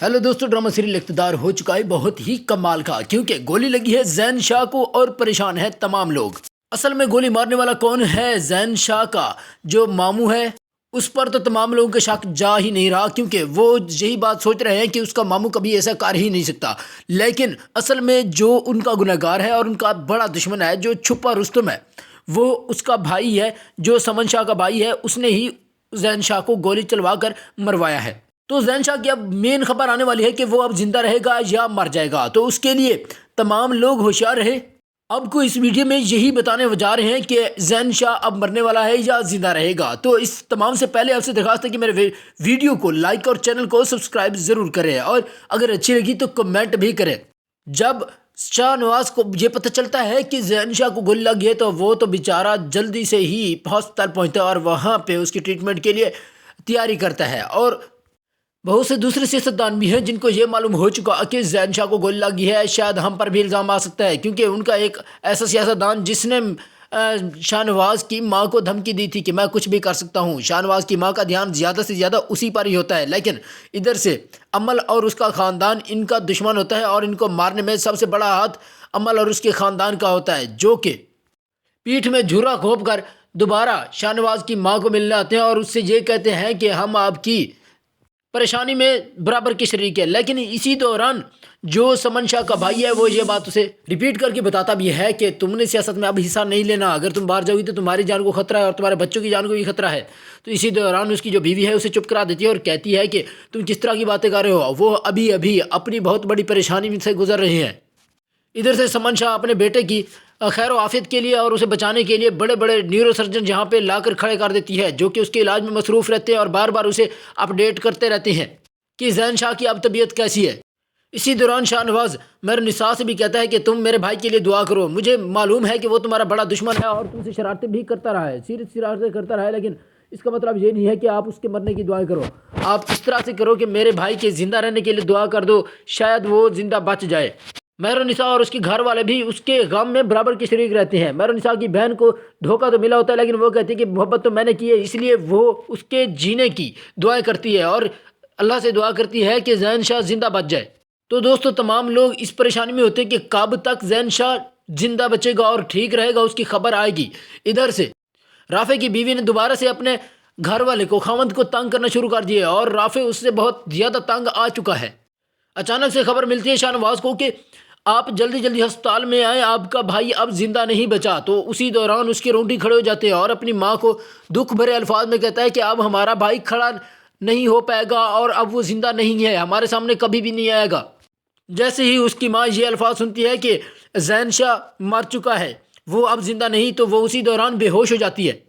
Hello दोस्तों, drama serial इक़्तिदार हो चुका है बहुत ही कमाल का, क्योंकि गोली लगी है ज़ैन शाह को और परेशान है तमाम लोग। असल में गोली मारने वाला कौन है? ज़ैन शाह का जो मामू है, उस पर तो तमाम लोगों का शक जा ही नहीं रहा, क्योंकि वो यही बात सोच रहे हैं कि उसका मामू कभी ऐसा कर ही नहीं सकता। लेकिन असल में जो उनका गुनहगार है और उनका बड़ा दुश्मन है, जो छुपा रुस्तम है, वो उसका भाई है, जो समन शाह का भाई है। उसने ही ज़ैन शाह को गोली चलवा कर मरवाया है। तो ज़ैन शाह की अब मेन खबर आने वाली है कि वो अब जिंदा रहेगा या मर जाएगा। तो उसके लिए तमाम लोग होशियार रहे। आपको इस वीडियो में यही बताने जा रहे हैं कि ज़ैन शाह अब मरने वाला है या जिंदा रहेगा। तो इस तमाम से पहले आपसे दरख्वास्त है कि मेरे वीडियो को लाइक और चैनल को सब्सक्राइब ज़रूर करें, और अगर अच्छी लगी तो कमेंट भी करें। जब शाहनवाज को ये पता चलता है कि ज़ैन शाह को गोली लगी है, तो वो तो बेचारा जल्दी से ही हॉस्पिटल पहुँचता है और वहाँ पर उसकी ट्रीटमेंट के लिए तैयारी करता है। और बहुत से दूसरे सियासतदान भी हैं जिनको ये मालूम हो चुका कि ज़ैन शाह को गोली लगी है, शायद हम पर भी इल्ज़ाम आ सकता है, क्योंकि उनका एक ऐसा सियासतदान जिसने शाहनवाज की मां को धमकी दी थी कि मैं कुछ भी कर सकता हूं। शाहनवाज की मां का ध्यान ज़्यादा से ज़्यादा उसी पर ही होता है, लेकिन इधर से अमल और उसका ख़ानदान इनका दुश्मन होता है, और इनको मारने में सबसे बड़ा हाथ अमल और उसके ख़ानदान का होता है, जो कि पीठ में झुर्रा घोंप कर दोबारा शाहनवाज की माँ को मिलने आते हैं और उससे ये कहते हैं कि हम आपकी परेशानी में बराबर के शरीक है। लेकिन इसी दौरान जो समन शाह का भाई है, वो ये बात उसे रिपीट करके बताता भी है कि तुमने सियासत में अब हिस्सा नहीं लेना, अगर तुम बाहर जाओगी तो तुम्हारी जान को खतरा है और तुम्हारे बच्चों की जान को भी खतरा है। तो इसी दौरान उसकी जो बीवी है उसे चुप करा देती है और कहती है कि तुम किस तरह की बातें कर रहे हो, वो अभी अभी अपनी बहुत बड़ी परेशानी से गुजर रहे हैं। इधर से समन शाह अपने बेटे की खैर आफियत के लिए और उसे बचाने के लिए बड़े बड़े न्यूरो सर्जन यहाँ पे लाकर खड़े कर देती है, जो कि उसके इलाज में मसरूफ़ रहते हैं और बार बार उसे अपडेट करते रहते हैं कि ज़ैन शाह की अब तबीयत कैसी है। इसी दौरान शाहनवाज मेरे निसा से भी कहता है कि तुम मेरे भाई के लिए दुआ करो। मुझे मालूम है कि वो तुम्हारा बड़ा दुश्मन है और तुमसे शरारतें भी करता रहा है, सीरियस शरारतें करता रहा है, लेकिन इसका मतलब ये नहीं है कि आप उसके मरने की दुआएं करो। आप इस तरह से करो कि मेरे भाई के ज़िंदा रहने के लिए दुआ कर दो, शायद वो ज़िंदा बच जाए। मेहरुनिसा और उसके घर वाले भी उसके गम में बराबर के शरीक रहते हैं। मेहरुनिसा की बहन को धोखा तो मिला होता है, लेकिन वो कहती है कि मोहब्बत तो मैंने की है, इसलिए वो उसके जीने की दुआएं करती है और अल्लाह से दुआ करती है कि ज़ैन शाह जिंदा बच जाए। तो दोस्तों, तमाम लोग इस परेशानी में होते हैं कि कब तक ज़ैन शाह जिंदा बचेगा और ठीक रहेगा, उसकी खबर आएगी। इधर से राफे की बीवी ने दोबारा से अपने घर वाले को, खावंद को तंग करना शुरू कर दिया और राफे उससे बहुत ज़्यादा तंग आ चुका है। अचानक से खबर मिलती है शाहनवाज को कि आप जल्दी जल्दी अस्पताल में आए, आपका भाई अब जिंदा नहीं बचा। तो उसी दौरान उसके रोंगटे खड़े हो जाते हैं और अपनी माँ को दुख भरे अल्फाज में कहता है कि अब हमारा भाई खड़ा नहीं हो पाएगा और अब वो जिंदा नहीं है, हमारे सामने कभी भी नहीं आएगा। जैसे ही उसकी माँ ये अल्फाज सुनती है कि ज़ैन शाह मर चुका है, वो अब जिंदा नहीं, तो वो उसी दौरान बेहोश हो जाती है।